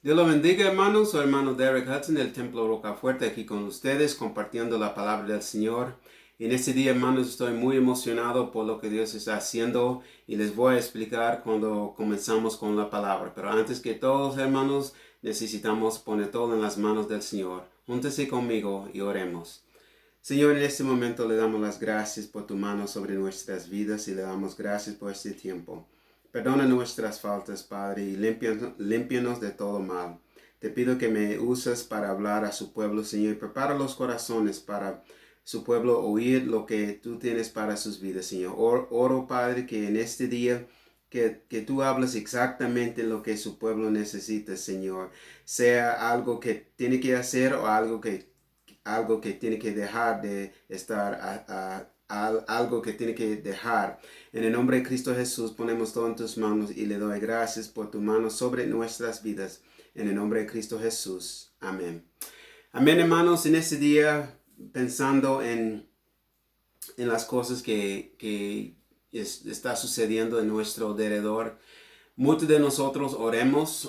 Dios lo bendiga, hermanos. Soy hermano Derek Hudson del Templo Roca Fuerte aquí con ustedes, compartiendo la palabra del Señor. En este día, hermanos, estoy muy emocionado por lo que Dios está haciendo y les voy a explicar cuando comenzamos con la palabra. Pero antes que todos, hermanos, necesitamos poner todo en las manos del Señor. Júntese conmigo y oremos. Señor, en este momento le damos las gracias por tu mano sobre nuestras vidas y le damos gracias por este tiempo. Perdona nuestras faltas, Padre, y límpianos de todo mal. Te pido que me uses para hablar a su pueblo, Señor, y prepara los corazones para su pueblo oír lo que tú tienes para sus vidas, Señor. Oro, Padre, que en este día que tú hables exactamente lo que su pueblo necesita, Señor. Sea algo que tiene que hacer o algo que tiene que dejar de estar, algo que tiene que dejar. En el nombre de Cristo Jesús ponemos todo en tus manos y le doy gracias por tu mano sobre nuestras vidas. En el nombre de Cristo Jesús. Amén. Amén, hermanos. En este día, pensando en las cosas que está sucediendo en nuestro alrededor, muchos de nosotros oremos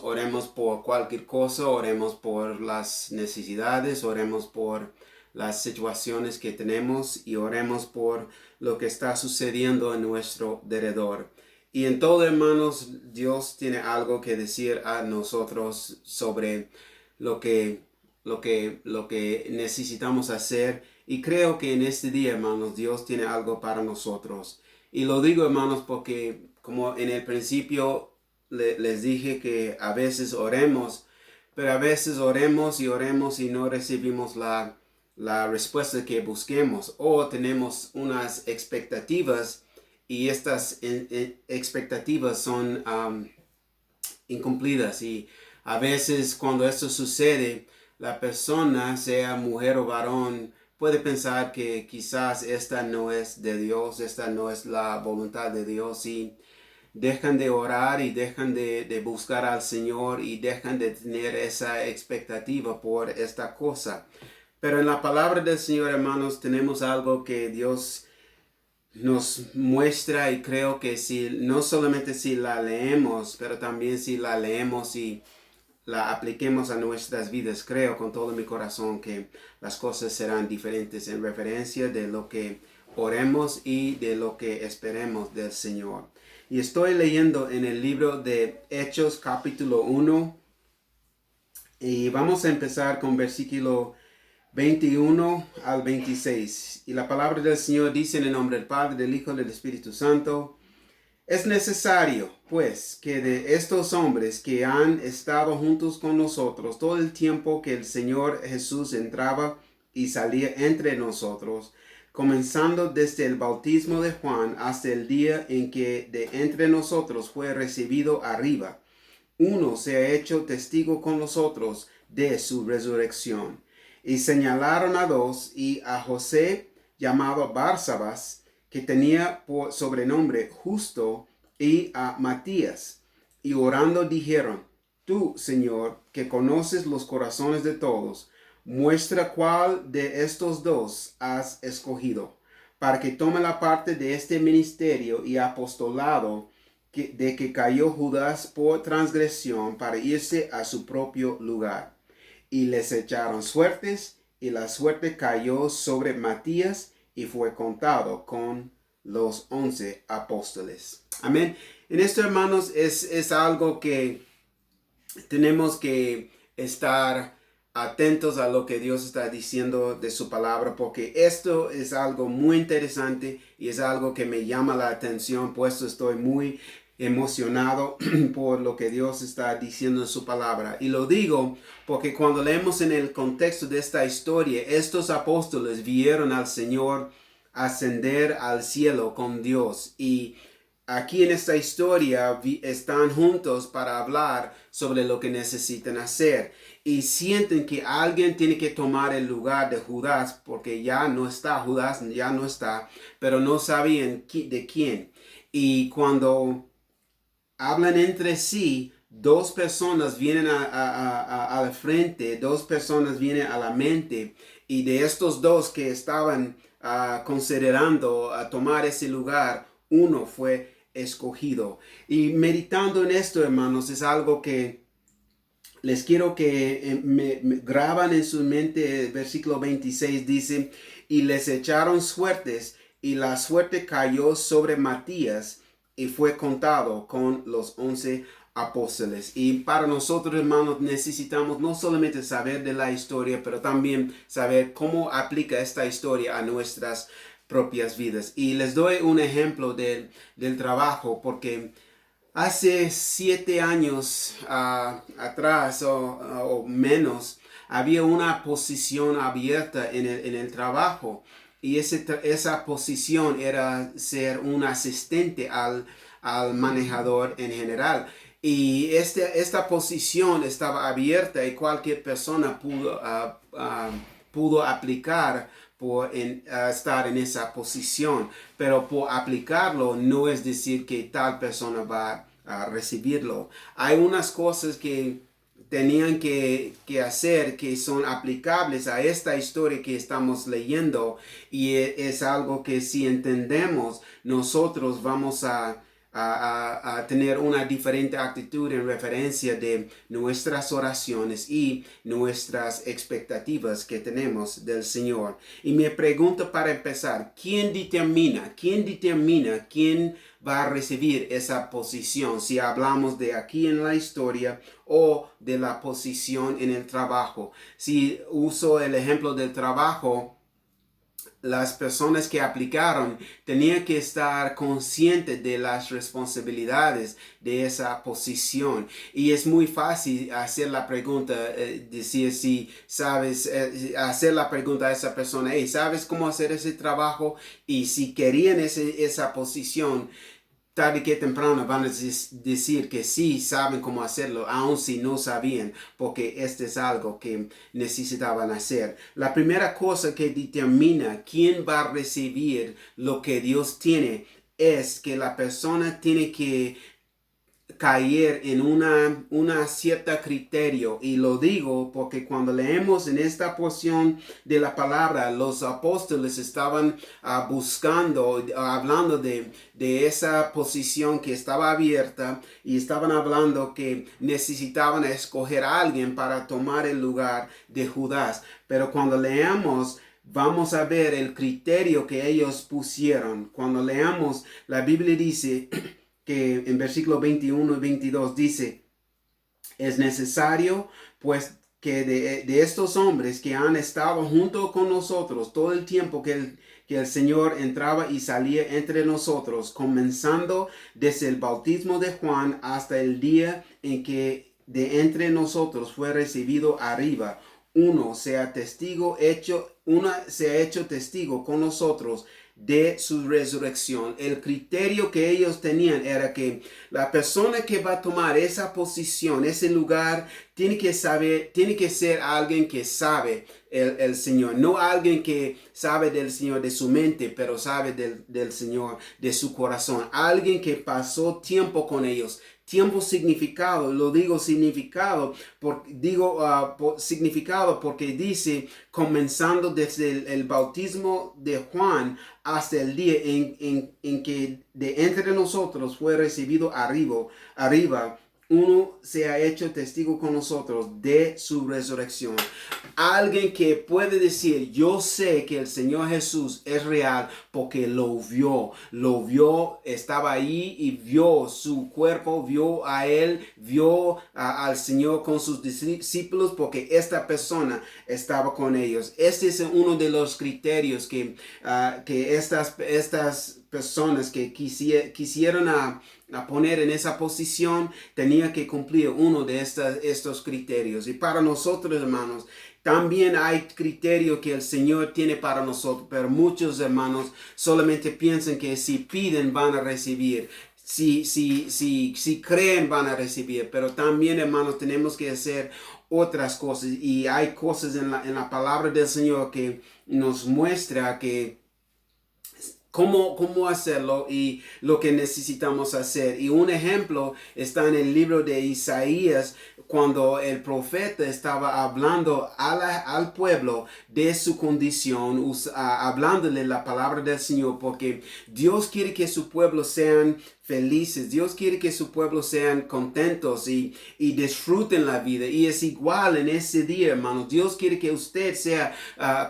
por cualquier cosa, oremos por las necesidades, oremos por las situaciones que tenemos y oremos por lo que está sucediendo en nuestro alrededor. Y en todo, hermanos, Dios tiene algo que decir a nosotros sobre lo que, lo que necesitamos hacer. Y creo que en este día, hermanos, Dios tiene algo para nosotros. Y lo digo, hermanos, porque como en el principio les dije que a veces oremos, pero a veces oremos y no recibimos la respuesta que busquemos o tenemos unas expectativas y estas expectativas son incumplidas y a veces cuando esto sucede, la persona, sea mujer o varón, puede pensar que quizás esta no es de Dios, esta no es la voluntad de Dios y dejan de orar y dejan de buscar al Señor y dejan de tener esa expectativa por esta cosa. Pero en la palabra del Señor, hermanos, tenemos algo que Dios nos muestra y creo que si no solamente si la leemos, pero también si la leemos y la apliquemos a nuestras vidas, creo con todo mi corazón que las cosas serán diferentes en referencia de lo que oremos y de lo que esperemos del Señor. Y estoy leyendo en el libro de Hechos capítulo 1 y vamos a empezar con versículo 21 al 26. Y la palabra del Señor dice en el nombre del Padre, del Hijo y del Espíritu Santo: es necesario, pues, que de estos hombres que han estado juntos con nosotros todo el tiempo que el Señor Jesús entraba y salía entre nosotros, comenzando desde el bautismo de Juan hasta el día en que de entre nosotros fue recibido arriba, uno se ha hecho testigo con nosotros de su resurrección. Y señalaron a dos, y a José, llamado Barsabas, que tenía por sobrenombre Justo, y a Matías. Y orando dijeron: tú, Señor, que conoces los corazones de todos, muestra cuál de estos dos has escogido, para que tome la parte de este ministerio y apostolado de que cayó Judas por transgresión para irse a su propio lugar. Y les echaron suertes, y la suerte cayó sobre Matías, y fue contado con los 11 apóstoles. Amén. En esto, hermanos, es algo que tenemos que estar atentos a lo que Dios está diciendo de su palabra, porque esto es algo muy interesante y es algo que me llama la atención, puesto estoy muy emocionado por lo que Dios está diciendo en su palabra. Y lo digo porque cuando leemos en el contexto de esta historia, estos apóstoles vieron al Señor ascender al cielo con Dios, y aquí en esta historia están juntos para hablar sobre lo que necesitan hacer y sienten que alguien tiene que tomar el lugar de Judas, porque ya no está, Judas ya no está, pero no sabían de quién. Y cuando hablan entre sí, dos personas vienen al frente, dos personas vienen a la mente, y de estos dos que estaban considerando tomar ese lugar, uno fue escogido. Y meditando en esto, hermanos, es algo que les quiero que me graban en su mente el versículo 26 dice, y les echaron suertes, y la suerte cayó sobre Matías, y fue contado con los 11 apóstoles. Y para nosotros, hermanos, necesitamos no solamente saber de la historia, pero también saber cómo aplica esta historia a nuestras propias vidas. Y les doy un ejemplo del trabajo, porque hace 7 años atrás o menos, había una posición abierta en el trabajo y esa posición era ser un asistente al manejador en general. Y esta posición estaba abierta y cualquier persona pudo aplicar estar en esa posición, pero por aplicarlo no es decir que tal persona va a recibirlo. Hay unas cosas que tenían que hacer que son aplicables a esta historia que estamos leyendo y es algo que si entendemos nosotros vamos a tener una diferente actitud en referencia de nuestras oraciones y nuestras expectativas que tenemos del Señor. Y me pregunto para empezar, ¿quién determina quién va a recibir esa posición? Si hablamos de aquí en la historia o de la posición en el trabajo. Si uso el ejemplo del trabajo, las personas que aplicaron tenían que estar conscientes de las responsabilidades de esa posición. Y es muy fácil hacer la pregunta, decir si sabes, hacer la pregunta a esa persona, hey, ¿sabes cómo hacer ese trabajo? Y si querían esa posición, tarde que temprano van a decir que sí saben cómo hacerlo, aun si no sabían, porque este es algo que necesitaban hacer. La primera cosa que determina quién va a recibir lo que Dios tiene es que la persona tiene que caer en una cierta criterio, y lo digo porque cuando leemos en esta porción de la palabra, los apóstoles estaban buscando, hablando de esa posición que estaba abierta y estaban hablando que necesitaban escoger a alguien para tomar el lugar de Judas. Pero cuando leamos vamos a ver el criterio que ellos pusieron. Cuando leamos, la Biblia dice que en versículo 21 y 22 dice, es necesario pues que de estos hombres que han estado junto con nosotros todo el tiempo que el Señor entraba y salía entre nosotros, comenzando desde el bautismo de Juan hasta el día en que de entre nosotros fue recibido arriba, uno sea hecho testigo con nosotros de su resurrección. El criterio que ellos tenían era que la persona que va a tomar esa posición, ese lugar, tiene que ser alguien que sabe el Señor, no alguien que sabe del Señor de su mente, pero sabe del Señor de su corazón, alguien que pasó tiempo con ellos. Tiempo significado, lo digo significado, significado porque dice comenzando desde el bautismo de Juan hasta el día en que de entre nosotros fue recibido arriba, uno se ha hecho testigo con nosotros de su resurrección. Alguien que puede decir, yo sé que el Señor Jesús es real porque lo vio, estaba ahí y vio su cuerpo, vio a él, vio al Señor con sus discípulos porque esta persona estaba con ellos. Este es uno de los criterios que estas personas que quisieron a poner en esa posición tenía que cumplir uno de estos criterios. Y para nosotros, hermanos, también hay criterio que el Señor tiene para nosotros, pero muchos hermanos solamente piensan que si piden van a recibir. Si creen van a recibir, pero también, hermanos, tenemos que hacer otras cosas, y hay cosas en la palabra del Señor que nos muestra que cómo hacerlo y lo que necesitamos hacer. Y un ejemplo está en el libro de Isaías, cuando el profeta estaba hablando al pueblo de su condición, hablándole la palabra del Señor, porque Dios quiere que su pueblo sean felices. Dios quiere que su pueblo sean contentos y disfruten la vida. Y es igual en ese día, hermanos. Dios quiere que usted sea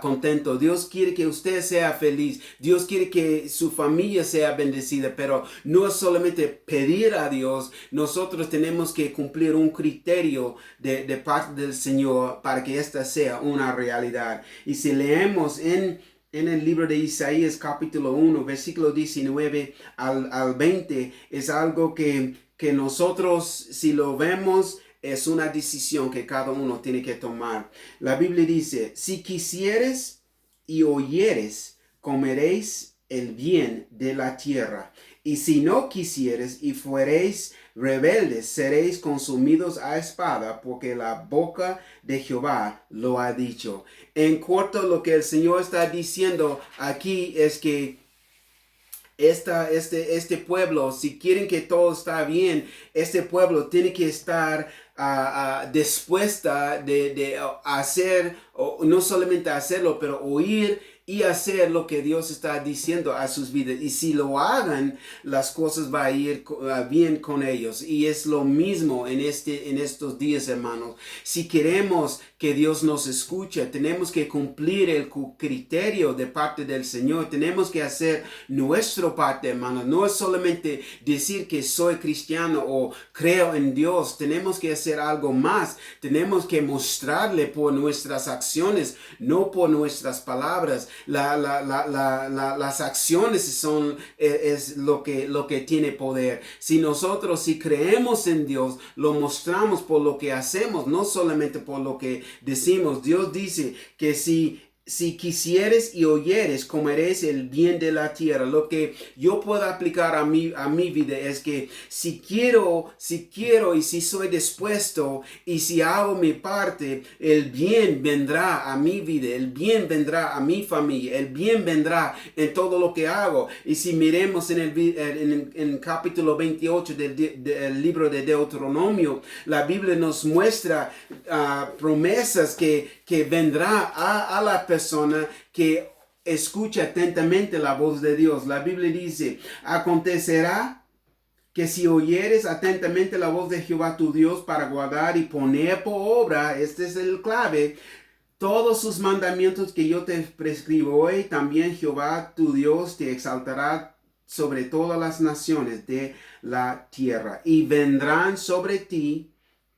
contento. Dios quiere que usted sea feliz. Dios quiere que su familia sea bendecida. Pero no es solamente pedir a Dios. Nosotros tenemos que cumplir un criterio de parte del Señor para que esta sea una realidad. Y si leemos en el libro de Isaías capítulo 1, versículo 19 al 20, es algo que nosotros, si lo vemos, es una decisión que cada uno tiene que tomar. La Biblia dice, si quisieres y oyeres, comeréis el bien de la tierra. Y si no quisieres y fuereis rebeldes, seréis consumidos a espada, porque la boca de Jehová lo ha dicho. En corto, lo que el Señor está diciendo aquí es que este pueblo, si quieren que todo está bien, este pueblo tiene que estar dispuesta de hacer, no solamente hacerlo, pero oír y hacer lo que Dios está diciendo a sus vidas. Y si lo hagan, las cosas van a ir bien con ellos. Y es lo mismo en estos días, hermanos. Si queremos que Dios nos escuche, tenemos que cumplir el criterio de parte del Señor. Tenemos que hacer nuestra parte, hermanos. No es solamente decir que soy cristiano o creo en Dios. Tenemos que hacer algo más. Tenemos que mostrarle por nuestras acciones, no por nuestras palabras. Las acciones es lo que tiene poder. Si creemos en Dios, lo mostramos por lo que hacemos, no solamente por lo que decimos. Dios dice que si quisieres y oyeres, comeréis el bien de la tierra. Lo que yo puedo aplicar a mi vida es que si quiero y si soy dispuesto y si hago mi parte, el bien vendrá a mi vida, el bien vendrá a mi familia, el bien vendrá en todo lo que hago. Y si miremos en el capítulo 28 del libro de Deuteronomio, la Biblia nos muestra promesas que vendrá a la persona que escucha atentamente la voz de Dios. La Biblia dice, acontecerá que si oyeres atentamente la voz de Jehová tu Dios para guardar y poner por obra, este es el clave, todos sus mandamientos que yo te prescribo hoy, también Jehová tu Dios te exaltará sobre todas las naciones de la tierra, y vendrán sobre ti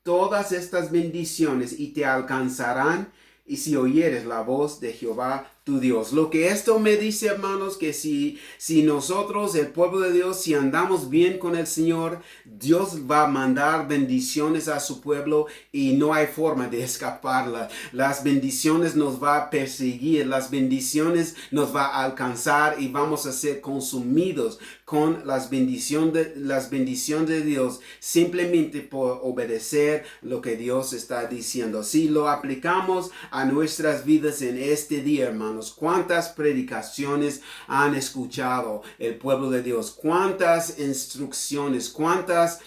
todas estas bendiciones y te alcanzarán, y si oyeres la voz de Jehová tu Dios. Lo que esto me dice, hermanos, que si nosotros, el pueblo de Dios, si andamos bien con el Señor, Dios va a mandar bendiciones a su pueblo y no hay forma de escaparla. Las bendiciones nos va a perseguir, las bendiciones nos va a alcanzar y vamos a ser consumidos con las bendiciones de Dios simplemente por obedecer lo que Dios está diciendo. Si lo aplicamos a nuestras vidas en este día, hermanos, cuántas predicaciones han escuchado el pueblo de Dios, cuántas instrucciones, cuántas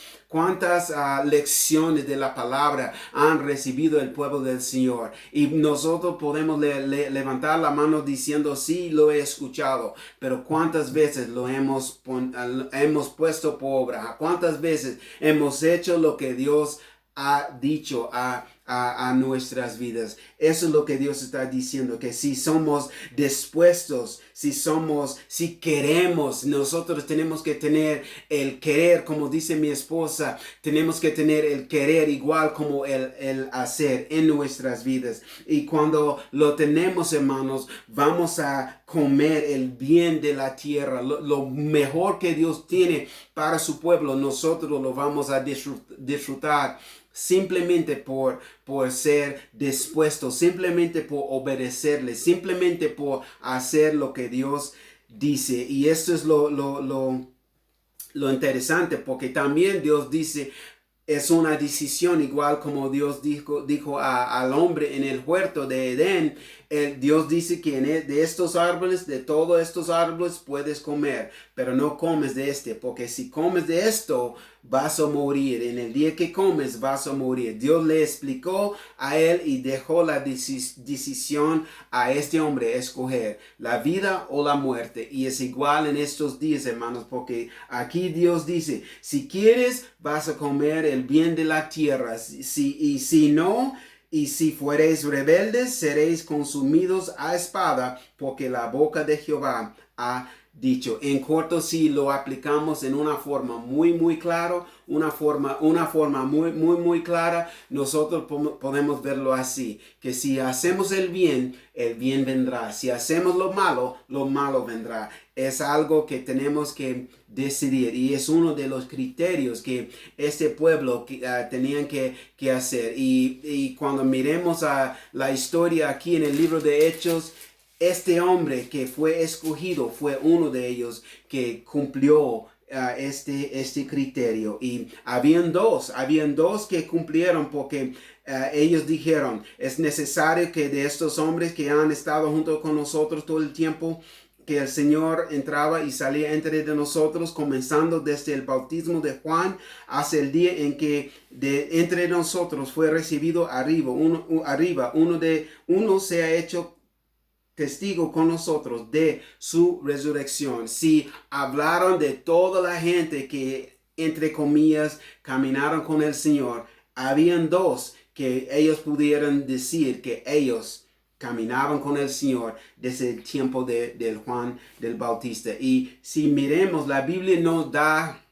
lecciones de la palabra han recibido el pueblo del Señor, y nosotros podemos levantar la mano diciendo sí, lo he escuchado, pero cuántas veces lo hemos puesto por obra, cuántas veces hemos hecho lo que Dios ha dicho a nuestras vidas. Eso es lo que Dios está diciendo, que si somos dispuestos, si queremos, nosotros tenemos que tener el querer, como dice mi esposa, tenemos que tener el querer igual como el hacer en nuestras vidas. Y cuando lo tenemos, hermanos, vamos a comer el bien de la tierra, lo mejor que Dios tiene para su pueblo, nosotros lo vamos a disfrutar simplemente por ser dispuestos, simplemente por obedecerle, simplemente por hacer lo que Dios dice. Y esto es lo interesante, porque también Dios dice, es una decisión, igual como Dios dijo al hombre en el huerto de Edén. Dios dice que de estos árboles, de todos estos árboles puedes comer, pero no comes de este, porque si comes de esto, vas a morir. En el día que comes vas a morir. Dios le explicó a él y dejó la decisión a este hombre escoger la vida o la muerte. Y es igual en estos días, hermanos, porque aquí Dios dice, si quieres vas a comer el bien de la tierra. Y si no, y si fuereis rebeldes, seréis consumidos a espada, porque la boca de Jehová ha dicho. En corto, si lo aplicamos en una forma muy clara, una forma muy clara, nosotros podemos verlo así, que si hacemos el bien vendrá. Si hacemos lo malo vendrá. Es algo que tenemos que decidir y es uno de los criterios que este pueblo tenían que hacer. Y cuando miremos a la historia aquí en el libro de Hechos, este hombre que fue escogido fue uno de ellos que cumplió este criterio. Y habían dos que cumplieron porque ellos dijeron, es necesario que de estos hombres que han estado junto con nosotros todo el tiempo, que el Señor entraba y salía entre de nosotros, comenzando desde el bautismo de Juan hasta el día en que de entre nosotros fue recibido arriba, uno se ha hecho testigo con nosotros de su resurrección. Si hablaron de toda la gente que, entre comillas, caminaron con el Señor, habían dos que ellos pudieran decir que ellos caminaban con el Señor desde el tiempo del Juan del Bautista. Y si miremos, la Biblia nos da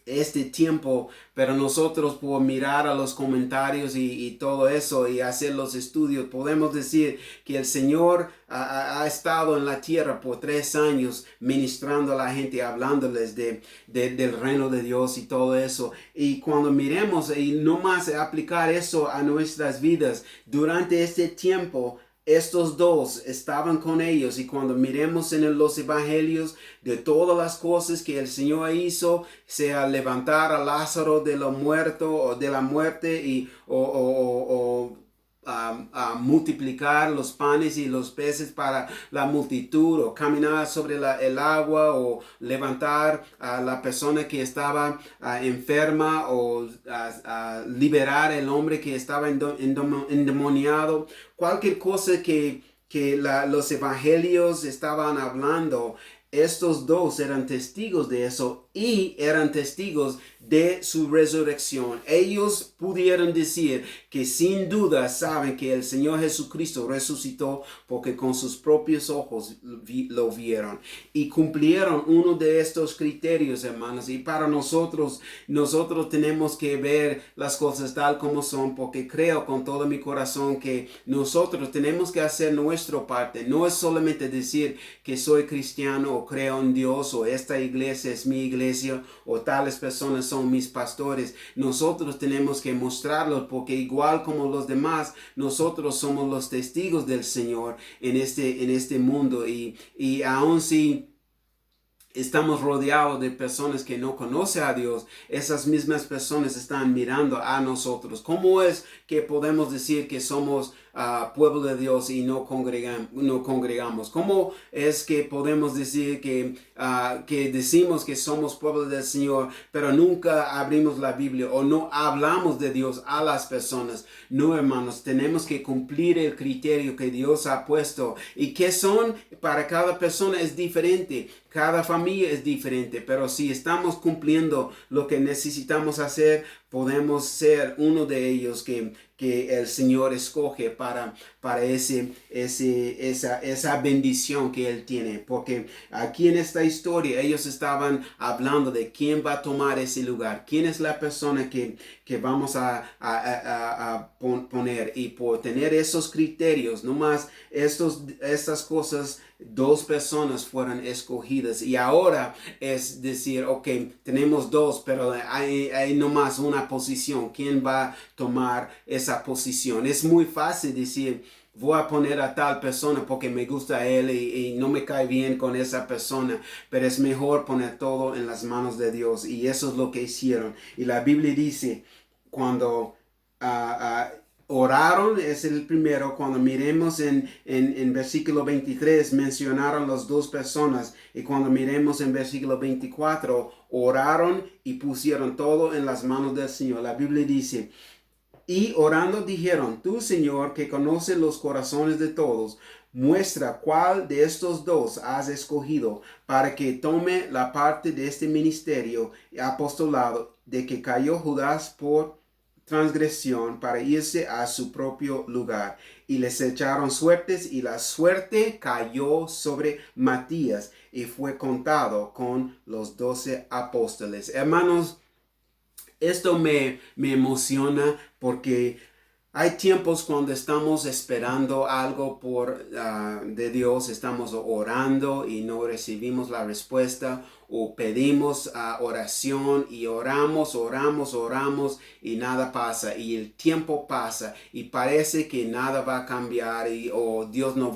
este tiempo, pero nosotros por mirar a los comentarios y todo eso y hacer los estudios, podemos decir que el Señor ha estado en la tierra por 3 años ministrando a la gente, hablándoles del reino de Dios y todo eso. Y cuando miremos y no más aplicar eso a nuestras vidas, durante este tiempo, estos dos estaban con ellos, y cuando miremos en los evangelios de todas las cosas que el Señor hizo, sea levantar a Lázaro de lo muerto o de la muerte y a multiplicar los panes y los peces para la multitud, o caminar sobre el agua, o levantar a la persona que estaba enferma, o liberar el hombre que estaba endemoniado. Cualquier cosa que los evangelios estaban hablando, estos dos eran testigos de eso y eran testigos de su resurrección. Ellos pudieron decir que sin duda saben que el Señor Jesucristo resucitó porque con sus propios ojos lo vieron y cumplieron uno de estos criterios, hermanos. Y para nosotros tenemos que ver las cosas tal como son, porque creo con todo mi corazón que nosotros tenemos que hacer nuestra parte. No es solamente decir que soy cristiano o creo en Dios, o esta iglesia es mi iglesia, o tales personas son mis pastores. Nosotros tenemos que mostrarlo, porque igual como los demás, nosotros somos los testigos del Señor en este mundo. Y aun si estamos rodeados de personas que no conocen a Dios, esas mismas personas están mirando a nosotros. ¿Cómo es que podemos decir que somos pueblo de Dios y no congregamos? ¿Cómo es que podemos decir que decimos que somos pueblo del Señor, pero nunca abrimos la Biblia o no hablamos de Dios a las personas? No, hermanos, tenemos que cumplir el criterio que Dios ha puesto, y que son para cada persona es diferente. Cada familia es diferente, pero si estamos cumpliendo lo que necesitamos hacer, podemos ser uno de ellos que el Señor escoge para esa bendición que Él tiene. Porque aquí en esta historia ellos estaban hablando de quién va a tomar ese lugar, quién es la persona que vamos a poner. Y por tener esos criterios, nomás estas cosas, 2 personas fueron escogidas. Y ahora es decir, ok, tenemos 2, pero hay nomás una posición. ¿Quién va a tomar esa posición? Es muy fácil decir, voy a poner a tal persona porque me gusta él y no me cae bien con esa persona. Pero es mejor poner todo en las manos de Dios. Y eso es lo que hicieron. Y la Biblia dice, cuando oraron, es el primero. Cuando miremos en versículo 23, mencionaron las dos personas. Y cuando miremos en versículo 24, oraron y pusieron todo en las manos del Señor. La Biblia dice, y orando dijeron, tú, Señor, que conoces los corazones de todos, muestra cuál de estos dos has escogido para que tome la parte de este ministerio y apostolado de que cayó Judas por transgresión para irse a su propio lugar. Y les echaron suertes y la suerte cayó sobre Matías y fue contado con los 12 apóstoles. Hermanos, esto me emociona porque hay tiempos cuando estamos esperando algo de Dios, estamos orando y no recibimos la respuesta, o pedimos oración y oramos y nada pasa, y el tiempo pasa y parece que nada va a cambiar o Dios no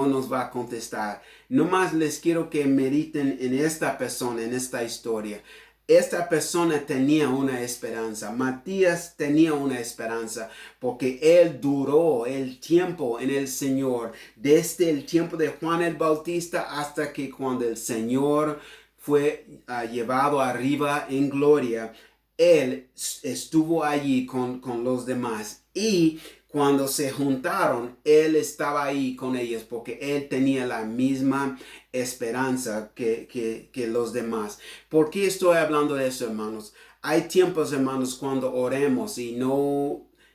nos va a contestar. Nomás les quiero que mediten en esta persona, en esta historia. Esta persona tenía una esperanza. Matías tenía una esperanza porque él duró el tiempo en el Señor, desde el tiempo de Juan el Bautista hasta que cuando el Señor fue llevado arriba en gloria, él estuvo allí con los demás. Y cuando se juntaron, él estaba ahí con ellos porque él tenía la misma esperanza que los demás. ¿Por qué estoy hablando de eso, hermanos? Hay tiempos, hermanos, cuando oremos y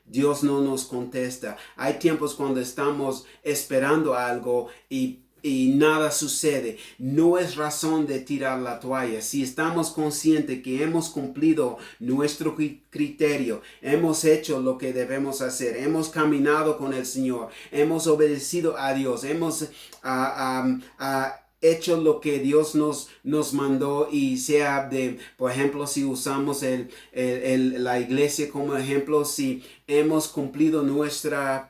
Dios no nos contesta. Hay tiempos cuando estamos esperando algo y nada sucede. No es razón de tirar la toalla. Si estamos conscientes que hemos cumplido nuestro criterio, hemos hecho lo que debemos hacer, hemos caminado con el Señor, hemos obedecido a Dios, hemos hecho lo que Dios nos mandó, y sea por ejemplo, si usamos la iglesia como ejemplo, si hemos cumplido nuestra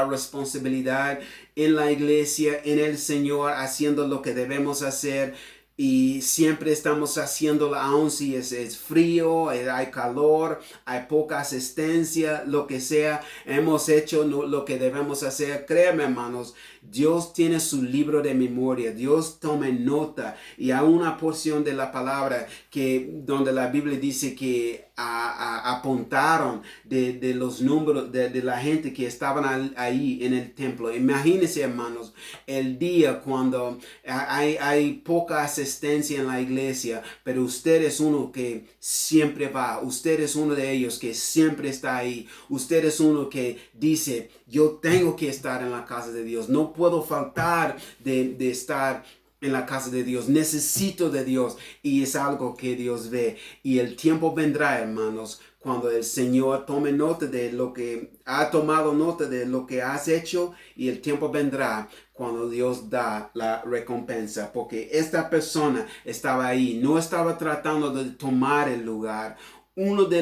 responsabilidad en la iglesia, en el Señor, haciendo lo que debemos hacer, y siempre estamos haciéndolo, aun si es frío, hay calor, hay poca asistencia, lo que sea, hemos hecho lo que debemos hacer. Créanme, hermanos, Dios tiene su libro de memoria. Dios toma nota, y hay una porción de la palabra donde la Biblia dice que apuntaron de los números de la gente que estaban ahí en el templo. Imagínense, hermanos, el día cuando hay poca asistencia en la iglesia, pero usted es uno que siempre va. Usted es uno de ellos que siempre está ahí. Usted es uno que dice, yo tengo que estar en la casa de Dios. No puedo faltar de estar en la casa de Dios. Necesito de Dios, y es algo que Dios ve. Y el tiempo vendrá, hermanos, cuando el Señor tome nota de lo que ha tomado nota de lo que has hecho, y el tiempo vendrá cuando Dios da la recompensa, porque esta persona estaba ahí, no estaba tratando de tomar el lugar. Uno de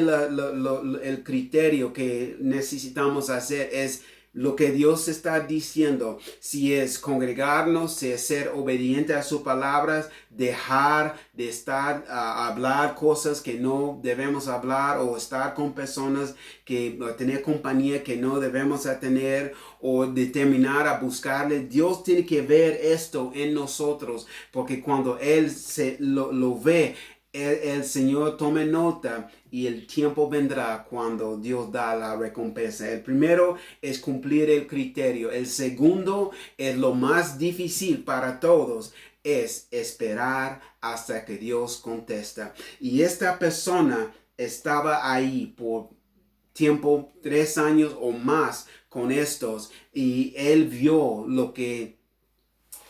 el criterio que necesitamos hacer es lo que Dios está diciendo, si es congregarnos, si es ser obediente a sus palabras, dejar de estar a hablar cosas que no debemos hablar, o estar con personas tener compañía que no debemos tener, o determinar a buscarle. Dios tiene que ver esto en nosotros, porque cuando Él lo ve, el Señor tome nota, y el tiempo vendrá cuando Dios da la recompensa. El primero es cumplir el criterio. El segundo es lo más difícil para todos, es esperar hasta que Dios contesta. Y esta persona estaba ahí por tiempo, 3 años o más con estos, y él vio lo que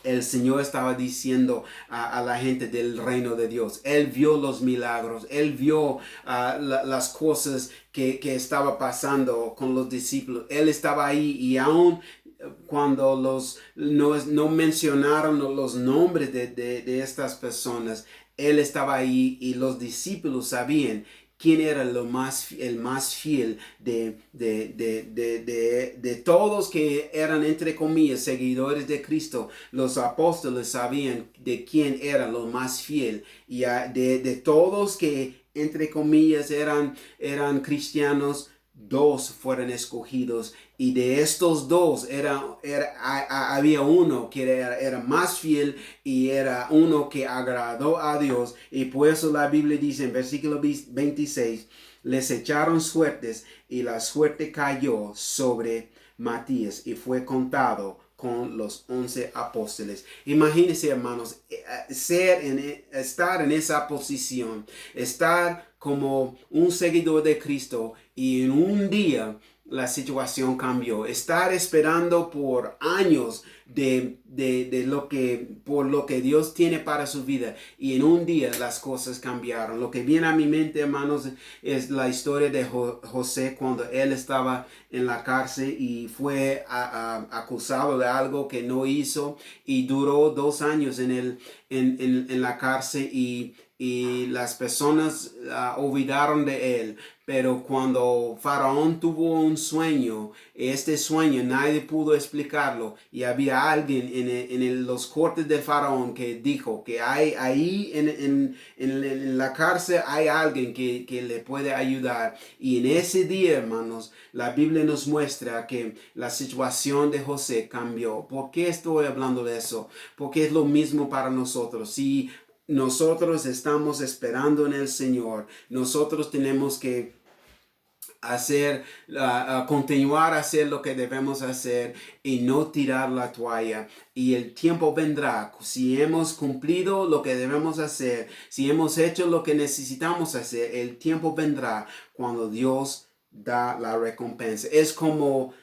el Señor estaba diciendo a la gente del reino de Dios. Él vio los milagros, él vio las cosas que estaba pasando con los discípulos. Él estaba ahí, y aún cuando no mencionaron los nombres de estas personas, él estaba ahí, y los discípulos sabían quién era el más fiel de todos que eran, entre comillas, seguidores de Cristo. Los apóstoles sabían de quién era lo más fiel, y de todos que, entre comillas, eran cristianos. dos fueron escogidos, y de estos dos había uno que era más fiel, y era uno que agradó a Dios. Y por eso la Biblia dice en versículo 26, les echaron suertes y la suerte cayó sobre Matías y fue contado con los 11 apóstoles. Imagínense, hermanos, estar en esa posición, estar como un seguidor de Cristo, y en un día la situación cambió. Estar esperando por años por lo que Dios tiene para su vida, y en un día las cosas cambiaron. Lo que viene a mi mente, hermanos, es la historia de José, cuando él estaba en la cárcel y fue acusado de algo que no hizo, y duró 2 años en la cárcel, y las personas olvidaron de él. Pero cuando Faraón tuvo un sueño, este sueño nadie pudo explicarlo, y había alguien en los cortes de Faraón que dijo que hay ahí en la cárcel hay alguien que le puede ayudar. Y en ese día, hermanos, la Biblia nos muestra que la situación de José cambió. ¿Por qué estoy hablando de eso? Porque es lo mismo para nosotros. Si nosotros estamos esperando en el Señor, nosotros tenemos que continuar a hacer lo que debemos hacer y no tirar la toalla. Y el tiempo vendrá, si hemos cumplido lo que debemos hacer, si hemos hecho lo que necesitamos hacer, el tiempo vendrá cuando Dios da la recompensa. Es como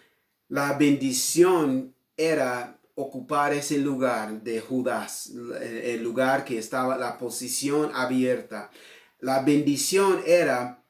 la bendición era ocupar ese lugar de Judas, el lugar que estaba la posición abierta. La bendición era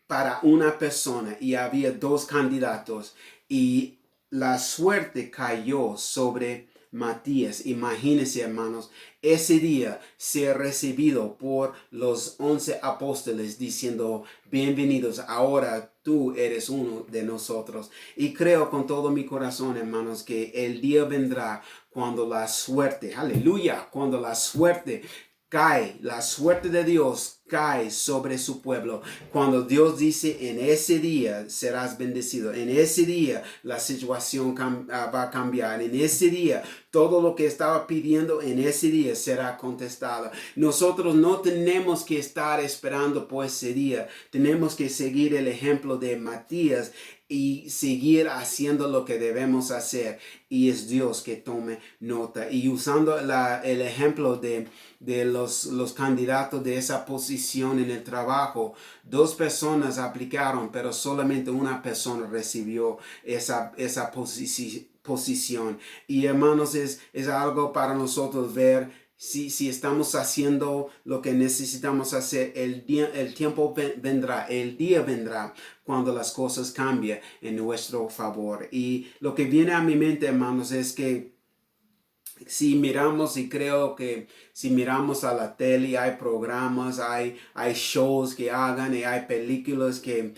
para una persona, y había 2 candidatos, y la suerte cayó sobre Matías. Imagínense, hermanos, ese día ser recibido por los 11 apóstoles diciendo: bienvenidos, ahora tú eres uno de nosotros. Y creo con todo mi corazón, hermanos, que el día vendrá cuando la suerte, aleluya, cuando la suerte cae, la suerte de Dios cae sobre su pueblo. Cuando Dios dice: en ese día serás bendecido, en ese día la situación va a cambiar, en ese día todo lo que estaba pidiendo, en ese día será contestado. Nosotros no tenemos que estar esperando por ese día. Tenemos que seguir el ejemplo de Matías y seguir haciendo lo que debemos hacer, y es Dios que tome nota. Y usando el ejemplo de los candidatos de esa posición en el trabajo, 2 personas aplicaron, pero solamente una persona recibió esa posición. Y hermanos, es algo para nosotros ver si estamos haciendo lo que necesitamos hacer. El tiempo vendrá, el día vendrá cuando las cosas cambian en nuestro favor. Y lo que viene a mi mente, hermanos, es que si miramos, y creo que si miramos a la tele, hay programas, hay shows que hagan, y hay películas que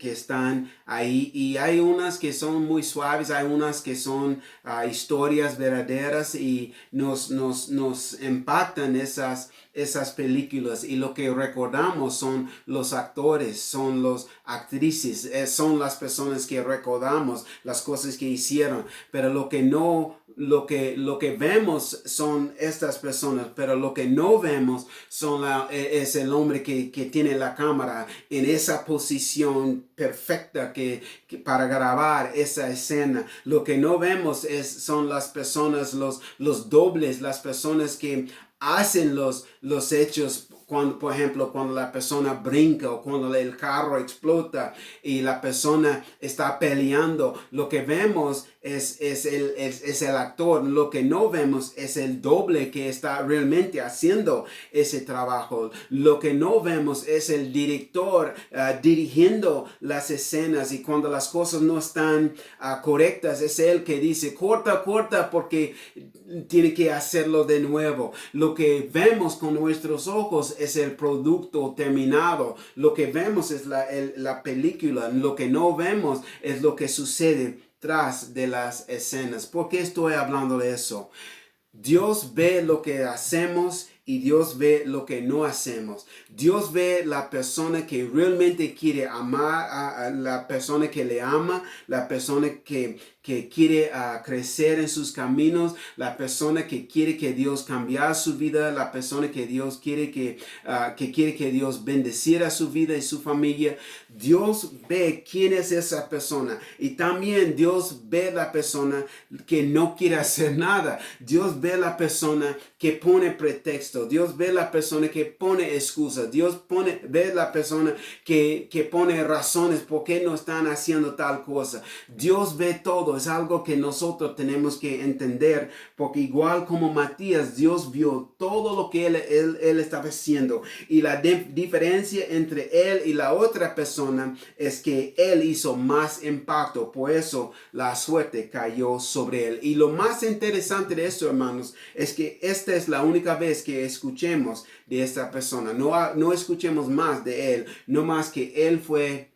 están ahí, y hay unas que son muy suaves, hay unas que son historias verdaderas, y nos impactan esas películas, y lo que recordamos son los actores, son las actrices, son las personas que recordamos las cosas que hicieron, pero lo que vemos son estas personas, pero lo que no vemos es el hombre que tiene la cámara en esa posición perfecta para grabar esa escena. Lo que no vemos son las personas, los dobles, las personas que hacen los hechos. Cuando, por ejemplo, cuando la persona brinca, o cuando el carro explota y la persona está peleando, lo que vemos es el actor. Lo que no vemos es el doble que está realmente haciendo ese trabajo. Lo que no vemos es el director dirigiendo las escenas, y cuando las cosas no están correctas, es él que dice: corta, porque tiene que hacerlo de nuevo. Lo que vemos con nuestros ojos es el producto terminado. Lo que vemos es la película. Lo que no vemos es lo que sucede tras de las escenas. ¿Por qué estoy hablando de eso? Dios ve lo que hacemos, y Dios ve lo que no hacemos. Dios ve la persona que realmente quiere amar a la persona que le ama, la persona que quiere crecer en sus caminos, la persona que quiere que Dios cambie su vida, la persona que Dios quiere que quiere que Dios bendeciera su vida y su familia. Dios ve quién es esa persona, y también Dios ve la persona que no quiere hacer nada. Dios ve la persona que pone pretexto. Dios ve la persona que pone excusas. Dios ve la persona que pone razones por qué no están haciendo tal cosa. Dios ve todo. Es algo que nosotros tenemos que entender, porque igual como Matías, Dios vio todo lo que él estaba haciendo, y la diferencia entre él y la otra persona es que él hizo más impacto. Por eso la suerte cayó sobre él. Y lo más interesante de esto, hermanos, es que esta es la única vez que escuchemos de esta persona. No escuchemos más de él, no más que él fue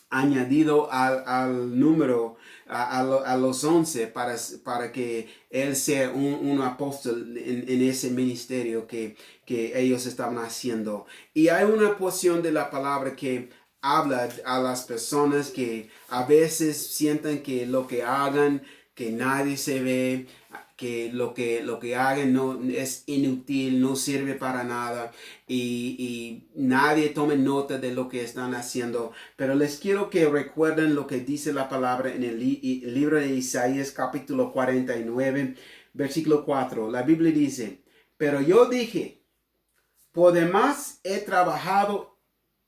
añadido al número, a los 11, para que él sea un apóstol en ese ministerio que ellos estaban haciendo. Y hay una porción de la palabra que habla a las personas que a veces sienten que lo que hagan, que nadie se ve, que lo que hagan no es inútil, no sirve para nada, y nadie tome nota de lo que están haciendo. Pero les quiero que recuerden lo que dice la palabra en el libro de Isaías capítulo 49, versículo 4. La Biblia dice: pero yo dije, por demás he trabajado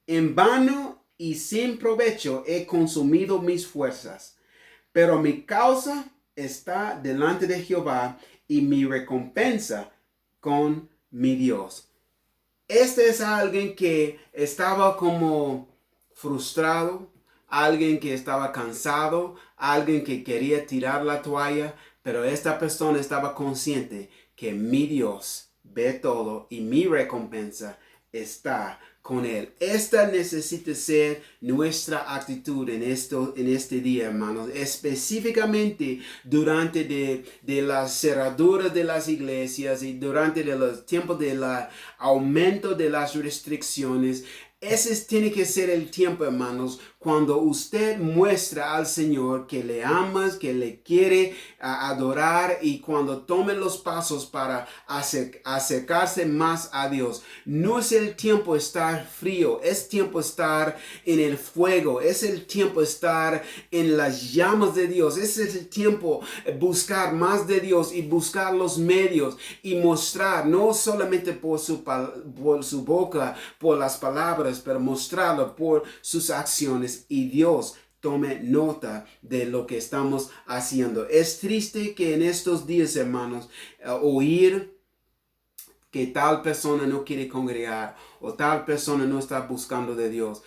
en vano y sin provecho he consumido mis fuerzas, pero mi causa está delante de Jehová y mi recompensa con mi Dios. Este es alguien que estaba como frustrado, alguien que estaba cansado, alguien que quería tirar la toalla, pero esta persona estaba consciente que mi Dios ve todo y mi recompensa está con él. Esta necesita ser nuestra actitud en este día, hermanos, específicamente durante de las cerraduras de las iglesias y durante los tiempos del aumento de las restricciones. Ese tiene que ser el tiempo, hermanos, cuando usted muestra al Señor que le amas, que le quiere adorar, y cuando tome los pasos para acercarse más a Dios. No es el tiempo de estar frío, es tiempo de estar en el fuego, es el tiempo de estar en las llamas de Dios, es el tiempo de buscar más de Dios y buscar los medios y mostrar, no solamente por su boca, por las palabras, pero mostrarlo por sus acciones, y Dios tome nota de lo que estamos haciendo. Es triste que en estos días, hermanos, oír que tal persona no quiere congregar o tal persona no está buscando de Dios.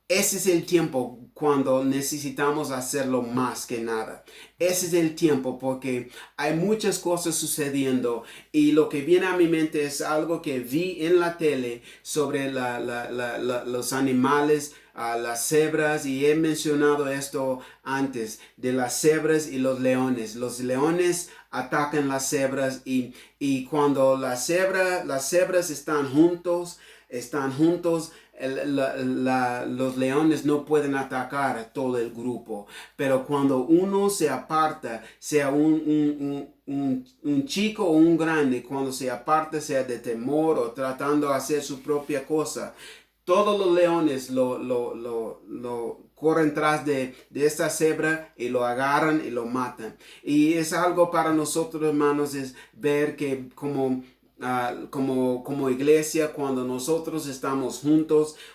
Ese es el tiempo cuando necesitamos hacerlo más que nada. Ese es el tiempo, porque hay muchas cosas sucediendo, y lo que viene a mi mente es algo que vi en la tele sobre los animales, las cebras, y he mencionado esto antes, de las cebras y los leones. Los leones atacan las cebras, y cuando las cebras están juntos, los leones no pueden atacar a todo el grupo. Pero cuando uno se aparta, sea un chico o un grande, cuando se aparta, sea de temor o tratando de hacer su propia cosa, todos los leones lo corren tras de esta cebra y lo agarran y lo matan. Y es algo para nosotros, hermanos, es ver que como iglesia, cuando nosotros estamos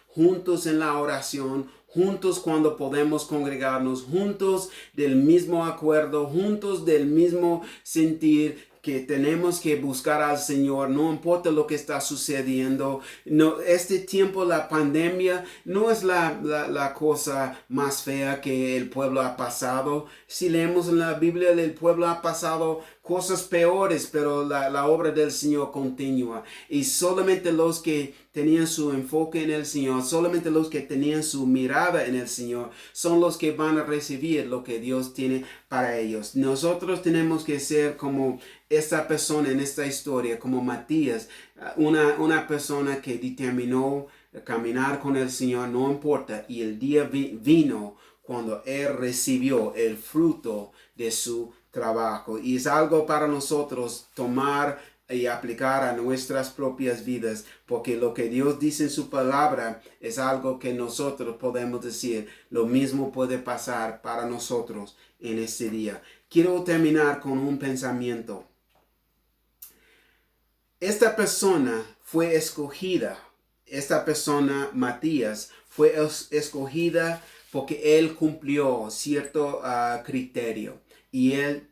juntos en la oración, juntos cuando podemos congregarnos, juntos del mismo acuerdo, juntos del mismo sentir, que tenemos que buscar al Señor, no importa lo que está sucediendo. No, este tiempo, la pandemia, no es la cosa más fea que el pueblo ha pasado. Si leemos en la Biblia, el pueblo ha pasado cosas peores, pero la obra del Señor continúa. Y solamente los que tenían su enfoque en el Señor, solamente los que tenían su mirada en el Señor, son los que van a recibir lo que Dios tiene para ellos. Nosotros tenemos que ser como esta persona en esta historia, como Matías, una persona que determinó caminar con el Señor, no importa, y el día vino cuando él recibió el fruto de su trabajo. Y es algo para nosotros tomar y aplicar a nuestras propias vidas, porque lo que Dios dice en su palabra es algo que nosotros podemos decir. Lo mismo puede pasar para nosotros en este día. Quiero terminar con un pensamiento. Esta persona fue escogida. Esta persona, Matías, fue escogida porque él cumplió cierto criterio y él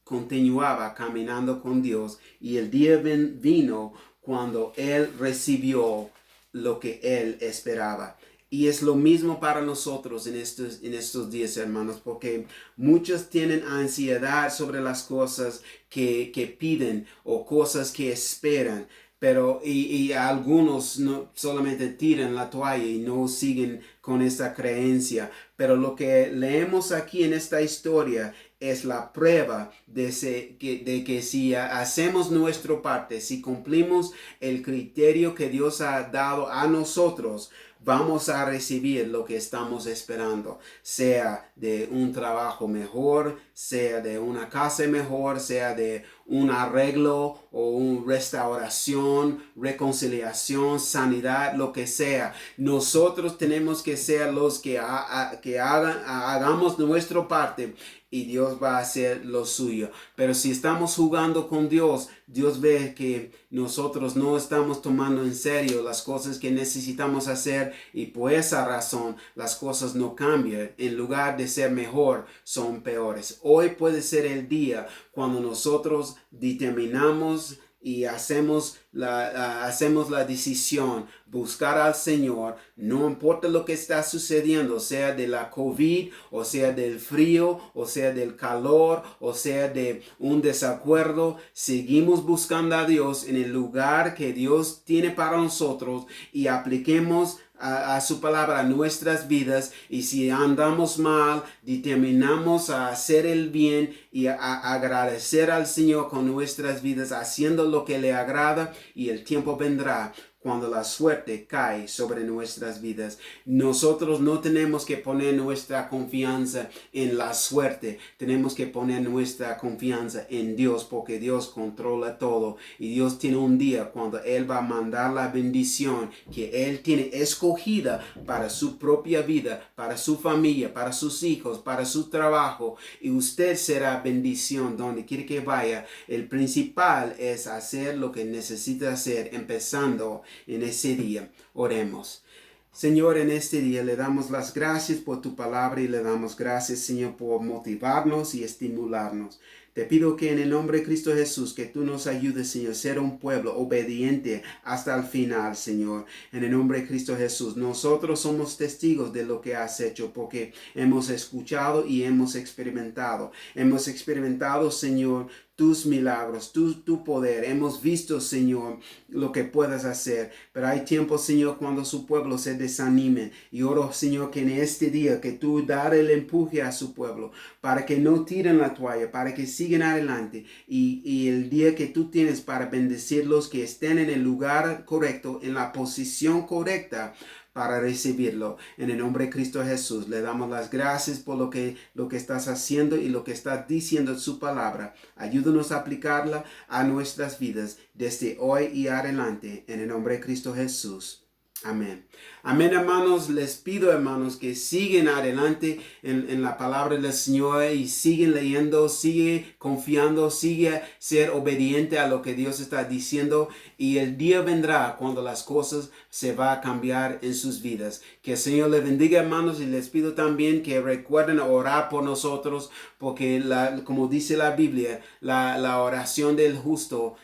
continuaba caminando con Dios, y el día vino cuando él recibió lo que él esperaba. Y es lo mismo para nosotros en estos días, hermanos, porque muchos tienen ansiedad sobre las cosas que piden o cosas que esperan. Pero y algunos no solamente tiran la toalla y no siguen con esta creencia. Pero lo que leemos aquí en esta historia es la prueba de que si hacemos nuestra parte, si cumplimos el criterio que Dios ha dado a nosotros, vamos a recibir lo que estamos esperando, sea de un trabajo mejor, sea de una casa mejor, sea de un arreglo o una restauración, reconciliación, sanidad, lo que sea. Nosotros tenemos que ser los que hagamos nuestra parte, y Dios va a hacer lo suyo. Pero si estamos jugando con Dios, Dios ve que nosotros no estamos tomando en serio las cosas que necesitamos hacer, y por esa razón las cosas no cambian. En lugar de ser mejor, son peores. Hoy puede ser el día cuando nosotros determinamos y hacemos la decisión, buscar al Señor, no importa lo que está sucediendo, sea de la COVID, o sea del frío, o sea del calor, o sea de un desacuerdo. Seguimos buscando a Dios en el lugar que Dios tiene para nosotros, y apliquemos a su palabra a nuestras vidas. Y si andamos mal, determinamos a hacer el bien y a agradecer al Señor con nuestras vidas, haciendo lo que le agrada, y el tiempo vendrá cuando la suerte cae sobre nuestras vidas. Nosotros no tenemos que poner nuestra confianza en la suerte, tenemos que poner nuestra confianza en Dios, porque Dios controla todo, y Dios tiene un día cuando Él va a mandar la bendición que Él tiene escogida para su propia vida, para su familia, para sus hijos, para su trabajo, y usted será bendición donde quiera que vaya. El principal es hacer lo que necesita hacer, empezando en ese día. Oremos. Señor, en este día le damos las gracias por tu palabra, y le damos gracias, Señor, por motivarnos y estimularnos. Te pido que en el nombre de Cristo Jesús, que tú nos ayudes, Señor, a ser un pueblo obediente hasta el final, Señor. En el nombre de Cristo Jesús, nosotros somos testigos de lo que has hecho, porque hemos escuchado y hemos experimentado. Hemos experimentado, Señor, tus milagros, tu poder. Hemos visto, Señor, lo que puedas hacer. Pero hay tiempos, Señor, cuando su pueblo se desanime. Y oro, Señor, que en este día, que tú dar el empuje a su pueblo, para que no tiren la toalla, para que sigan adelante. Y el día que tú tienes para bendecirlos, que estén en el lugar correcto, en la posición correcta, para recibirlo. En el nombre de Cristo Jesús, le damos las gracias por lo que estás haciendo y lo que estás diciendo en su palabra. Ayúdanos a aplicarla a nuestras vidas desde hoy y adelante. En el nombre de Cristo Jesús. Amén. Amén, hermanos. Les pido, hermanos, que siguen adelante en la palabra del Señor, y siguen leyendo, sigue confiando, sigue ser obediente a lo que Dios está diciendo, y el día vendrá cuando las cosas se van a cambiar en sus vidas. Que el Señor les bendiga, hermanos, y les pido también que recuerden orar por nosotros, porque como dice la Biblia, la oración del justo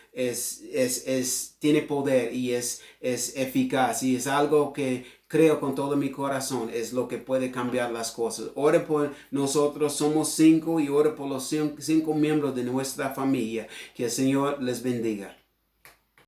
tiene poder y es eficaz, y es algo que creo con todo mi corazón, es lo que puede cambiar las cosas. Ore por nosotros, somos 5, y ore por los 5 miembros de nuestra familia. Que el Señor les bendiga.